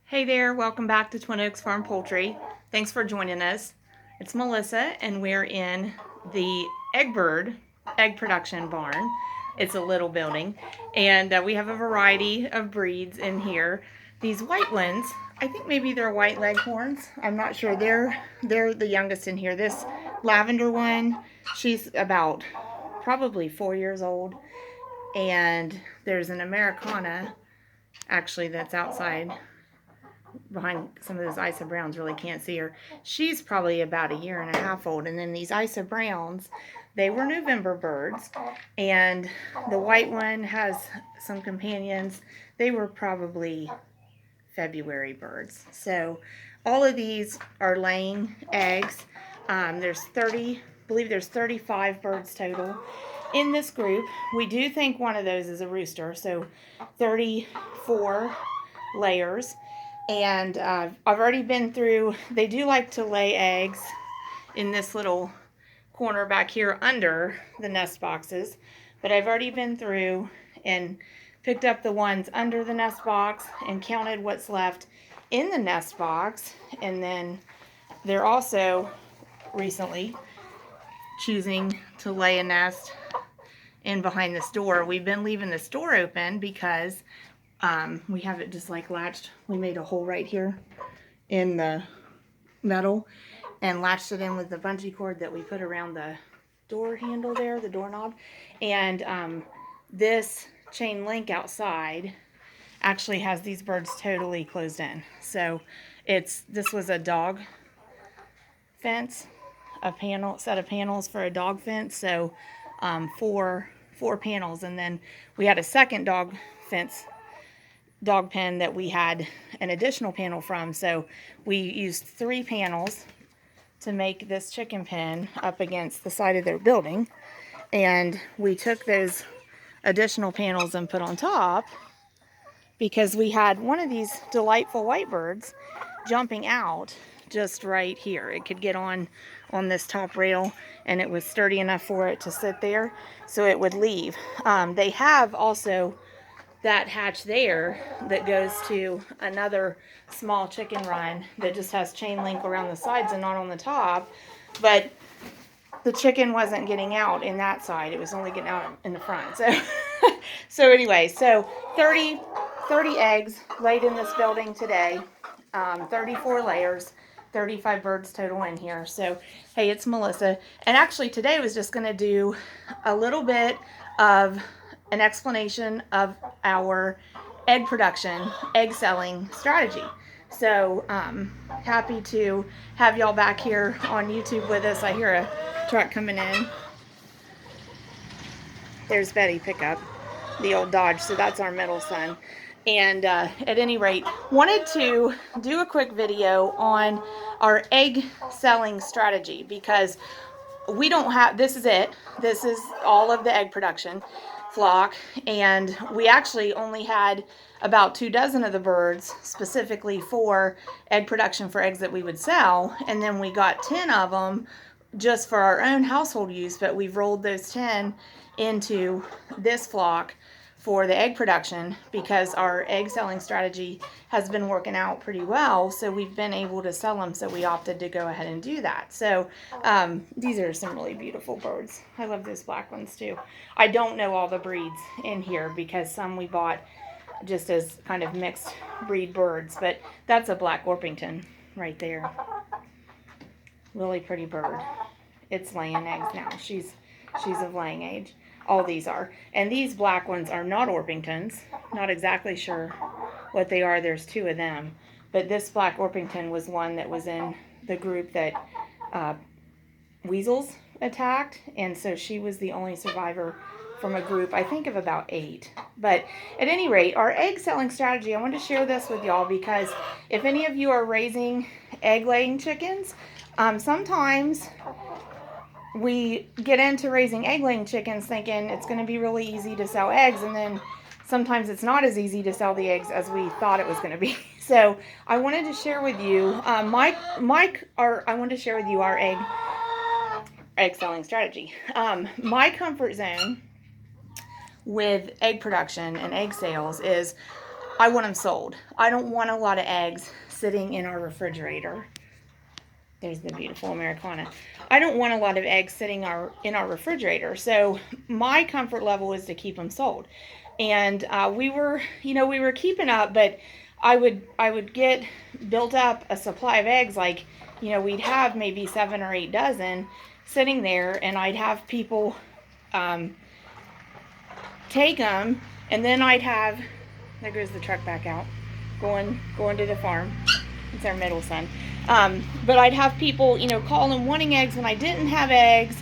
Hey there, welcome back to Twin Oaks Farm Poultry. Thanks for joining us. It's Melissa, and we're in the Eggbird egg production barn. It's a little building, and we have a variety of breeds in here. These white ones, I think maybe they're white leghorns. I'm not sure. They're the youngest in here. This lavender one, she's about probably 4 years old, and there's an Americana actually that's outside behind some of those Isa Browns. Really can't see her. She's probably about a year and a half old. And then these Isa Browns, they were November birds. And the white one has some companions. They were probably February birds. So all of these are laying eggs. There's 30, I believe there's 35 birds total in this group. We do think one of those is a rooster. So 34 layers. And I've already been through, they do like to lay eggs in this little corner back here under the nest boxes. But I've already been through and picked up the ones under the nest box and counted what's left in the nest box. And then they're also recently choosing to lay a nest in behind this door. We've been leaving this door open because we have it just like latched. We made a hole right here in the metal and latched it in with the bungee cord that we put around the door handle there, the doorknob. And this chain link outside actually has these birds totally closed in. So this was a dog fence, a set of panels for a dog fence. So four panels, and then we had a second dog pen that we had an additional panel from. So we used 3 panels to make this chicken pen up against the side of their building. And we took those additional panels and put on top because we had one of these delightful white birds jumping out just right here. It could get on this top rail, and it was sturdy enough for it to sit there, so it would leave. They have also that hatch there that goes to another small chicken run that just has chain link around the sides and not on the top. But the chicken wasn't getting out in that side. It was only getting out in the front. So anyway, 30 eggs laid in this building today. 34 layers. 35 birds total in here. So, hey, it's Melissa. And actually today I was just going to do a little bit of an explanation of our egg production, egg selling strategy. So happy to have y'all back here on YouTube with us. I hear a truck coming in. There's Betty pickup, the old Dodge. So that's our middle son. And at any rate, wanted to do a quick video on our egg selling strategy because we don't have, this is it. This is all of the egg production flock, and we actually only had about 2 dozen of the birds specifically for egg production for eggs that we would sell, and then we got 10 of them just for our own household use, but we've rolled those 10 into this flock for the egg production because our egg selling strategy has been working out pretty well, so we've been able to sell them, so we opted to go ahead and do that. So these are some really beautiful birds. I love those black ones too. I don't know all the breeds in here because some we bought just as kind of mixed breed birds, but that's a black Orpington right there. Really pretty bird. It's laying eggs now. She's of laying age. All these are. And these black ones are not Orpingtons. Not exactly sure what they are. There's 2 of them. But this black Orpington was one that was in the group that weasels attacked. And so she was the only survivor from a group, I think, of about 8. But at any rate, our egg selling strategy, I wanted to share this with y'all because if any of you are raising egg-laying chickens, sometimes we get into raising egg-laying chickens thinking it's going to be really easy to sell eggs, and then sometimes it's not as easy to sell the eggs as we thought it was going to be. So I wanted to share with you I wanted to share with you our egg selling strategy. My comfort zone with egg production and egg sales is I want them sold. I don't want a lot of eggs sitting in our refrigerator. There's the beautiful Americana. I don't want a lot of eggs sitting in our refrigerator. So my comfort level is to keep them sold. And we were keeping up, but I would get built up a supply of eggs, like, we'd have maybe 7 or 8 dozen sitting there, and I'd have people take them, and then I'd have, there goes the truck back out, going to the farm. It's our middle son. But I'd have people, calling wanting eggs when I didn't have eggs,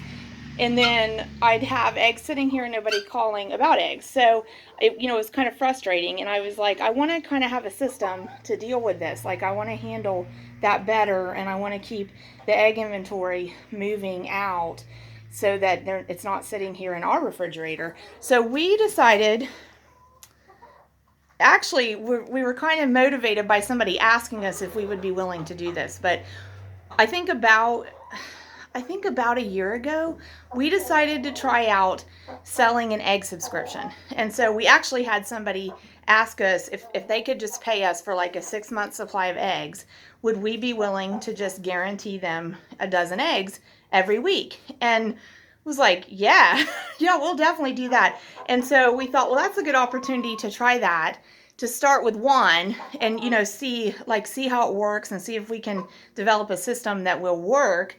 and then I'd have eggs sitting here and nobody calling about eggs. So it was kind of frustrating, and I was like, I want to kind of have a system to deal with this. Like, I want to handle that better, and I want to keep the egg inventory moving out so that it's not sitting here in our refrigerator. So we decided, actually, we were kind of motivated by somebody asking us if we would be willing to do this. But I think about a year ago, we decided to try out selling an egg subscription. And so we actually had somebody ask us if they could just pay us for like a 6-month supply of eggs, would we be willing to just guarantee them a dozen eggs every week? And was like, yeah, we'll definitely do that. And so we thought, well, that's a good opportunity to try that, to start with one, and see how it works, and see if we can develop a system that will work.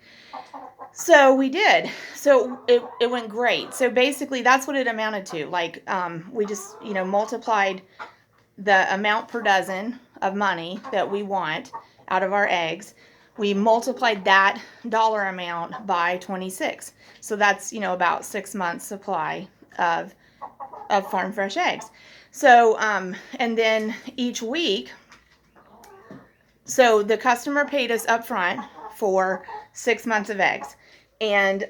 So we did. So it went great. So basically that's what it amounted to. Like, we just multiplied the amount per dozen of money that we want out of our eggs. We multiplied that dollar amount by 26. So that's, about 6 months supply of farm fresh eggs. So, and then each week, so the customer paid us up front for 6 months of eggs. And,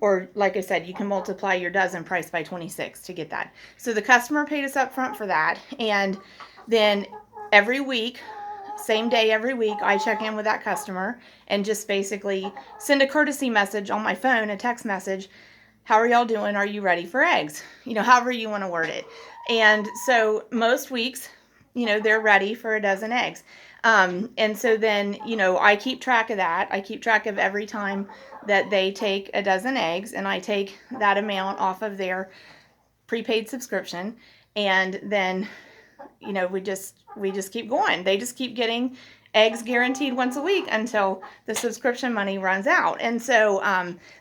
or like I said, you can multiply your dozen price by 26 to get that. So the customer paid us up front for that. And then every week, same day every week, I check in with that customer and just basically send a courtesy message on my phone, a text message. How are y'all doing? Are you ready for eggs? However you want to word it. And so most weeks, they're ready for a dozen eggs. And so then, I keep track of that. I keep track of every time that they take a dozen eggs, and I take that amount off of their prepaid subscription. And then, we just keep going. They just keep getting eggs guaranteed once a week until the subscription money runs out. And so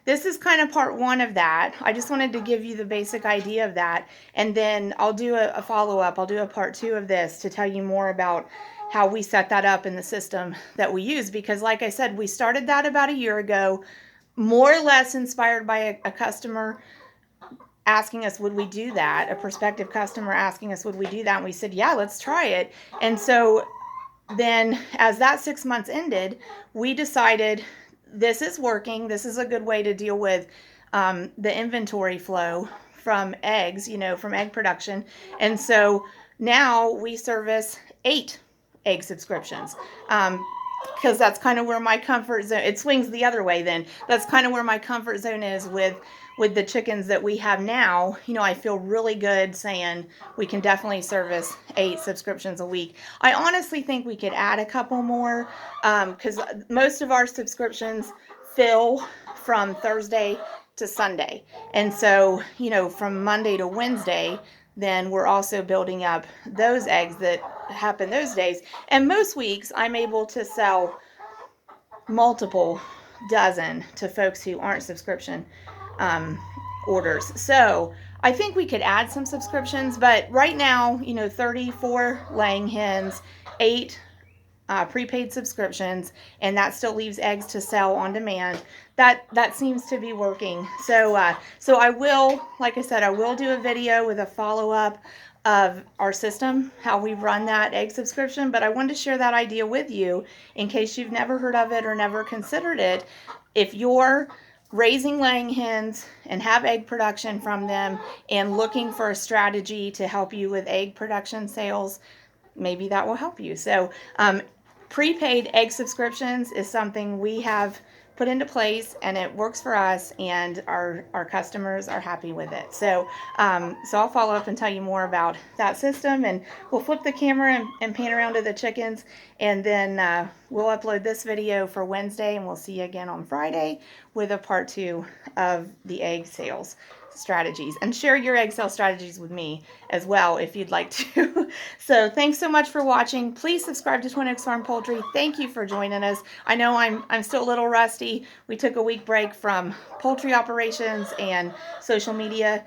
this is kind of part 1 of that. I just wanted to give you the basic idea of that. And then I'll do a follow-up. I'll do a part 2 of this to tell you more about how we set that up in the system that we use. Because like I said, we started that about a year ago, more or less inspired by a customer asking us, would we do that? A prospective customer asking us, would we do that? And we said, yeah, let's try it. And so then as that 6 months ended, we decided this is working. This is a good way to deal with the inventory flow from eggs, from egg production. And so now we service 8 egg subscriptions. Because that's kind of where my comfort zone, it swings the other way then. That's kind of where my comfort zone is with the chickens that we have now. I feel really good saying we can definitely service 8 subscriptions a week. I honestly think we could add a couple more, because most of our subscriptions fill from Thursday to Sunday. And so, from Monday to Wednesday, then we're also building up those eggs that happen those days. And most weeks I'm able to sell multiple dozen to folks who aren't subscription orders. So I think we could add some subscriptions, but right now, 34 laying hens, 8 prepaid subscriptions, and that still leaves eggs to sell on demand. That seems to be working. So I will, like I said, I will do a video with a follow-up of our system, how we run that egg subscription, but I wanted to share that idea with you in case you've never heard of it or never considered it. If you're raising laying hens and have egg production from them and looking for a strategy to help you with egg production sales, maybe that will help you. So prepaid egg subscriptions is something we have put into place, and it works for us, and our customers are happy with it. So so I'll follow up and tell you more about that system, and we'll flip the camera and pan around to the chickens, and then we'll upload this video for Wednesday, and we'll see you again on Friday with a part 2 of the egg sales strategies. And share your egg sale strategies with me as well if you'd like to. So thanks so much for watching. Please subscribe to Twin Oaks Farm Poultry. Thank you for joining us. I know I'm still a little rusty. We took a week break from poultry operations and social media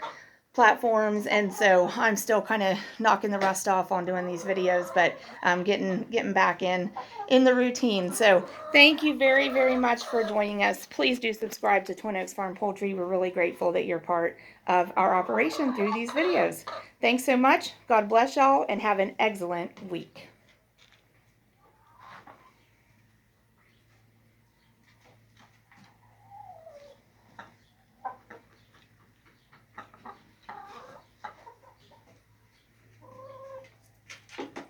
platforms, and so I'm still kind of knocking the rust off on doing these videos, but I'm getting back in the routine. So thank you very, very much for joining us. Please do subscribe to Twin Oaks Farm Poultry. We're really grateful that you're part of our operation through these videos. Thanks so much. God bless y'all, and have an excellent week.